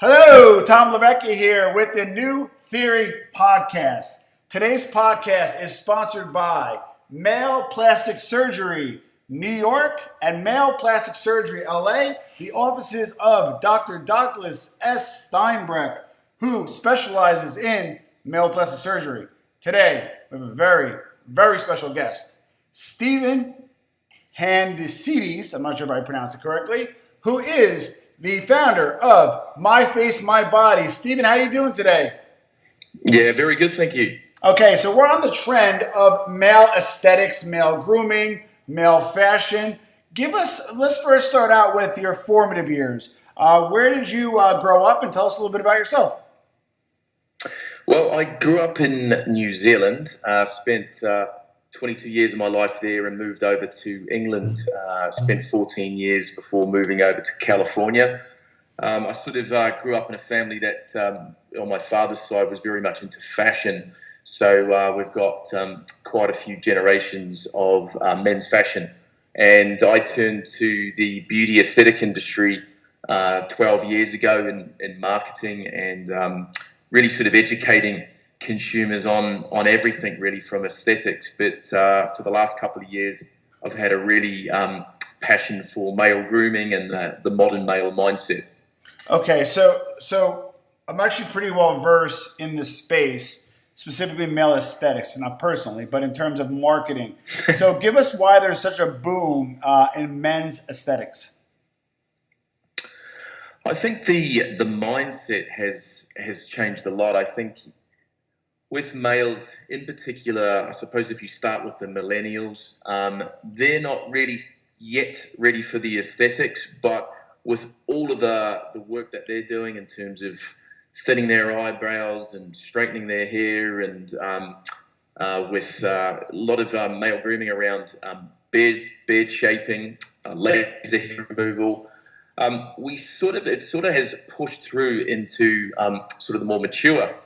Hello, Tom Lavecchia here with the New Theory Podcast. Today's podcast is sponsored by Male Plastic Surgery New York and Male Plastic Surgery LA, the offices of Dr. Douglas S. Steinbreck, who specializes in male plastic surgery. Today, we have a very, very special guest, Stephen Handicides, I'm not sure if I pronounced it correctly, who is the founder of My Face, My Body. Stephen, how are you doing today? Yeah, very good, thank you. Okay, so we're on the trend of male aesthetics, male grooming, male fashion. Let's first start out with your formative years. Where did you grow up, and tell us a little bit about yourself? Well, I grew up in New Zealand, spent 22 years of my life there and moved over to England, spent 14 years before moving over to California. I sort of grew up in a family that on my father's side was very much into fashion. So we've got quite a few generations of men's fashion. And I turned to the beauty aesthetic industry 12 years ago in marketing and really sort of educating consumers on everything really from aesthetics, but for the last couple of years I've had a really passion for male grooming and the modern male mindset. Okay, so I'm actually pretty well versed in this space, specifically male aesthetics, not personally, but in terms of marketing. So give us why there's such a boom in men's aesthetics. I think the mindset has changed a lot. I think with males in particular, I suppose if you start with the millennials, they're not really yet ready for the aesthetics, but with all of the work that they're doing in terms of thinning their eyebrows and straightening their hair and with a lot of male grooming around beard shaping, laser hair removal, it sort of has pushed through into sort of the more mature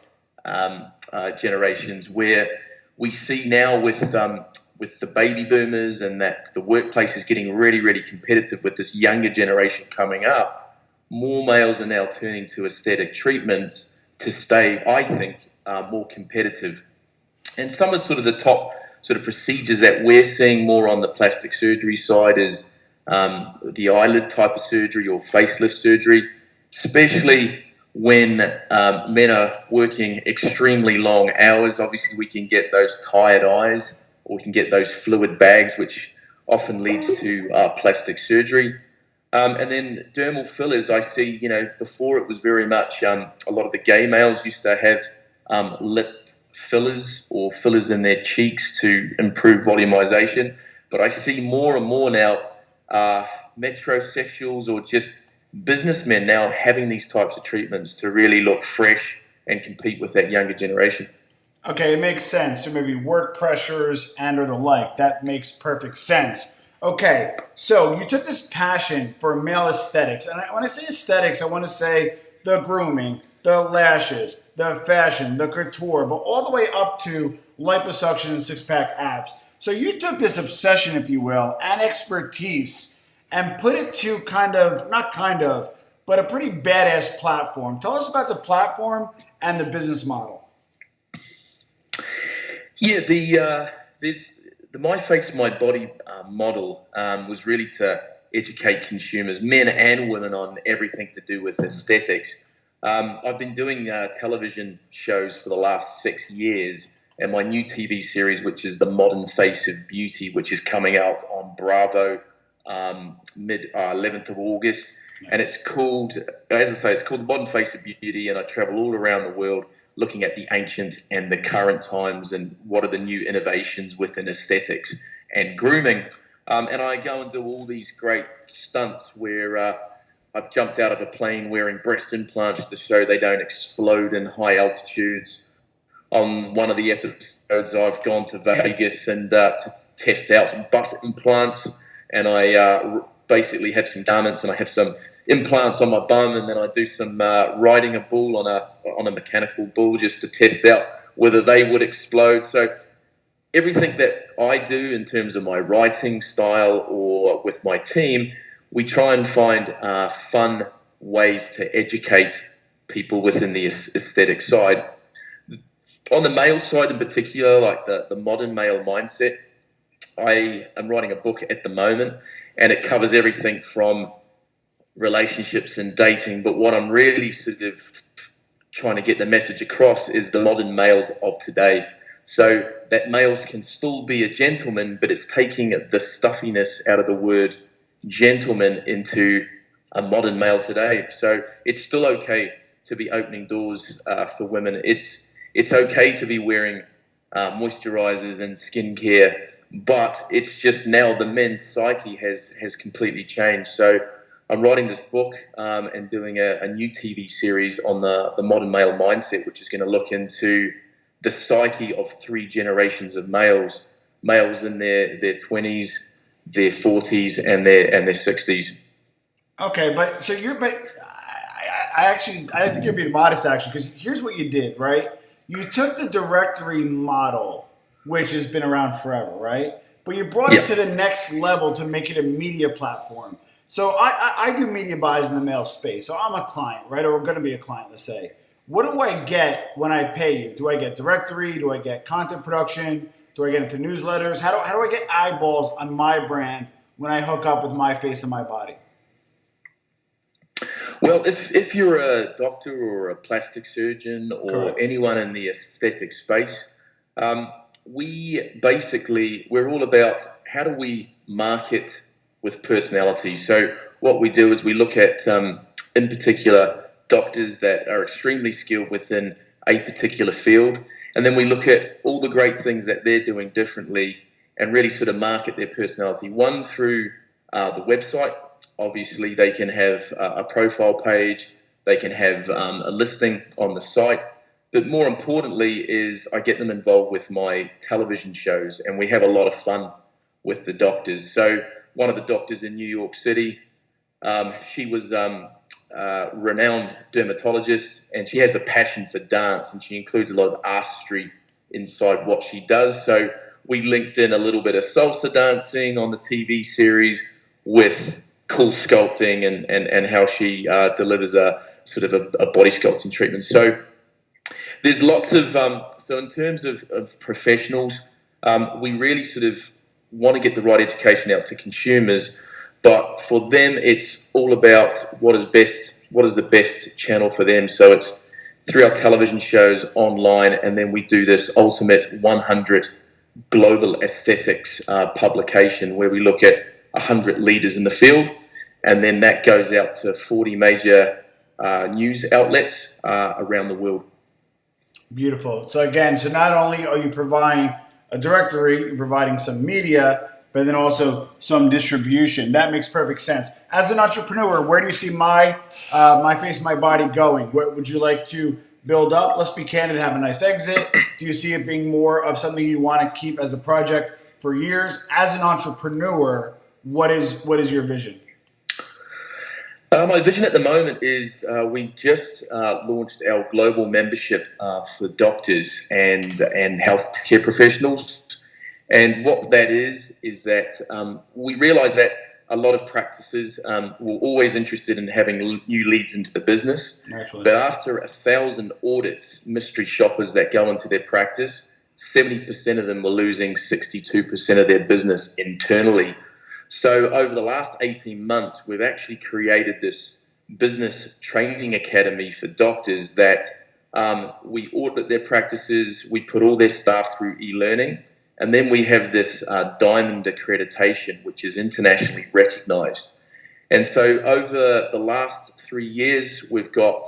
generations, where we see now with the baby boomers and that the workplace is getting really, really competitive with this younger generation coming up. More males are now turning to aesthetic treatments to stay, I think, more competitive. And some of sort of the top sort of procedures that we're seeing more on the plastic surgery side is the eyelid type of surgery or facelift surgery, especially when men are working extremely long hours. Obviously, we can get those tired eyes, or we can get those fluid bags, which often leads to plastic surgery. And then dermal fillers, I see, before it was very much a lot of the gay males used to have lip fillers or fillers in their cheeks to improve volumization. But I see more and more now metrosexuals or just businessmen now having these types of treatments to really look fresh and compete with that younger generation. Okay, it makes sense. So maybe work pressures and or the like. That makes perfect sense. Okay, so you took this passion for male aesthetics. And when I say aesthetics, I want to say the grooming, the lashes, the fashion, the couture, but all the way up to liposuction and six-pack abs. So you took this obsession, if you will, and expertise and put it to but a pretty badass platform. Tell us about the platform and the business model. Yeah, the My Face, My Body model was really to educate consumers, men and women, on everything to do with aesthetics. I've been doing television shows for the last 6 years, and my new TV series, which is The Modern Face of Beauty, which is coming out on Bravo 11th of August, and it's called, as I say, it's called The Modern Face of Beauty, and I travel all around the world looking at the ancient and the current times and what are the new innovations within aesthetics and grooming. And I go and do all these great stunts where I've jumped out of a plane wearing breast implants to show they don't explode in high altitudes. On one of the episodes, I've gone to Vegas and to test out butt implants, and I basically have some garments and I have some implants on my bum, and then I do some riding a bull on a mechanical bull just to test out whether they would explode. So everything that I do in terms of my writing style or with my team, we try and find fun ways to educate people within the aesthetic side. On the male side in particular, like the modern male mindset, I am writing a book at the moment, and it covers everything from relationships and dating. But what I'm really sort of trying to get the message across is the modern males of today. So that males can still be a gentleman, but it's taking the stuffiness out of the word gentleman into a modern male today. So it's still okay to be opening doors for women. It's okay to be wearing moisturizers and skincare, but it's just now the men's psyche has completely changed. So I'm writing this book and doing a new TV series on the modern male mindset, which is going to look into the psyche of three generations of males in their 20s, their 40s, and their 60s. Okay, but I think you're being modest actually, because here's what you did, right? You took the directory model, which has been around forever, right? But you brought it to the next level to make it a media platform. So I do media buys in the male space. So I'm a client, right? Or going to be a client, let's say. What do I get when I pay you? Do I get directory? Do I get content production? Do I get into newsletters? How do I get eyeballs on my brand when I hook up with my face and my body? Well, if you're a doctor or a plastic surgeon or Correct. anyone in the aesthetic space, we're all about how do we market with personality. So what we do is we look at, in particular, doctors that are extremely skilled within a particular field, and then we look at all the great things that they're doing differently and really sort of market their personality. One, through the website. Obviously, they can have a profile page, they can have a listing on the site, but more importantly is I get them involved with my television shows, and we have a lot of fun with the doctors. So one of the doctors in New York City, she was a renowned dermatologist, and she has a passion for dance, and she includes a lot of artistry inside what she does. So we linked in a little bit of salsa dancing on the TV series with cool sculpting and how she delivers a sort of a body sculpting treatment. So there's lots of so in terms of professionals, we really sort of want to get the right education out to consumers, but for them it's all about what is the best channel for them. So it's through our television shows, online, and then we do this ultimate 100 global aesthetics publication where we look at 100 leaders in the field, and then that goes out to 40 major news outlets around the world. Beautiful. So again, not only are you providing a directory, you're providing some media, but then also some distribution. That makes perfect sense. As an entrepreneur, where do you see my face, my body going? What would you like to build up? Let's be candid, have a nice exit. Do you see it being more of something you want to keep as a project for years? As an entrepreneur, what is your vision? My vision at the moment is we just launched our global membership for doctors and healthcare professionals. And what that is that we realize that a lot of practices were always interested in having new leads into the business. Naturally. But after 1,000 audits, mystery shoppers that go into their practice, 70% of them were losing 62% of their business internally. So over the last 18 months, we've actually created this business training academy for doctors that we audit their practices, we put all their staff through e-learning, and then we have this diamond accreditation, which is internationally recognized. And so over the last 3 years, we've got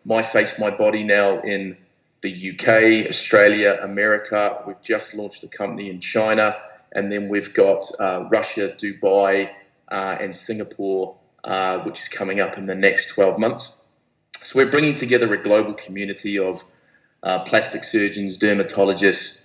My Face, My Body now in the UK, Australia, America. We've just launched a company in China. And then we've got Russia, Dubai, and Singapore, which is coming up in the next 12 months. So we're bringing together a global community of plastic surgeons, dermatologists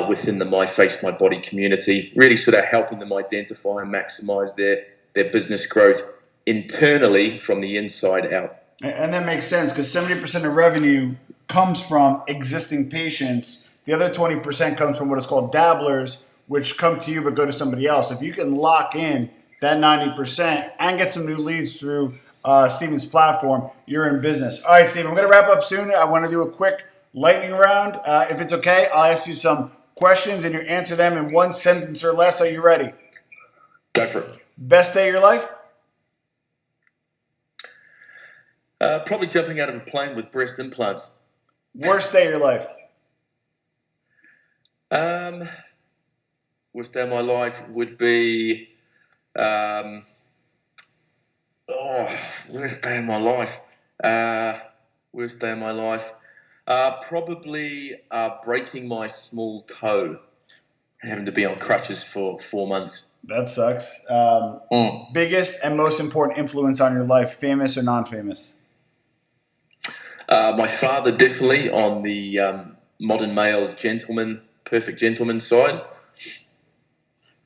within the My Face, My Body community, really sort of helping them identify and maximize their business growth internally from the inside out. And that makes sense because 70% of revenue comes from existing patients. The other 20% comes from what is called dabblers, which come to you but go to somebody else. If you can lock in that 90% and get some new leads through Steven's platform, you're in business. All right, Steven, I'm going to wrap up soon. I want to do a quick lightning round. If it's okay, I'll ask you some questions and you answer them in one sentence or less. Are you ready? Go for it. Best day of your life? Probably jumping out of a plane with breast implants. Worst day of your life? Worst day of my life would be, worst day of my life. Worst day of my life. Probably breaking my small toe and having to be on crutches for 4 months. That sucks. Biggest and most important influence on your life, famous or non-famous? My father, definitely, on the modern male gentleman, perfect gentleman side.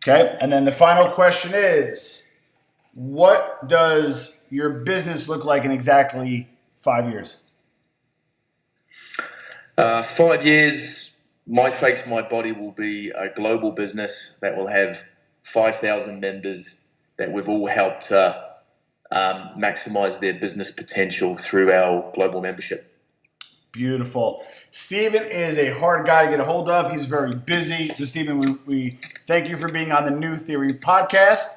Okay, and then the final question is, what does your business look like in exactly 5 years? 5 years, my face, my body will be a global business that will have 5,000 members that we've all helped maximize their business potential through our global membership. Beautiful. Steven is a hard guy to get a hold of. He's very busy. So, Steven, we thank you for being on the New Theory podcast.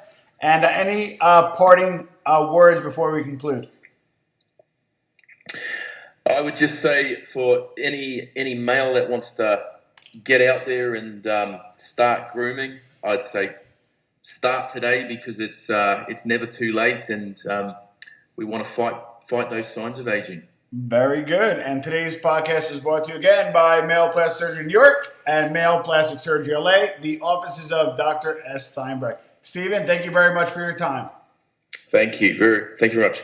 And any parting words before we conclude? I would just say for any male that wants to get out there and start grooming, I'd say start today because it's never too late, and we want to fight those signs of aging. Very good. And today's podcast is brought to you again by Male Plastic Surgery New York and Male Plastic Surgery LA, the offices of Dr. S. Steinberg. Steven, thank you very much for your time. Thank you very much.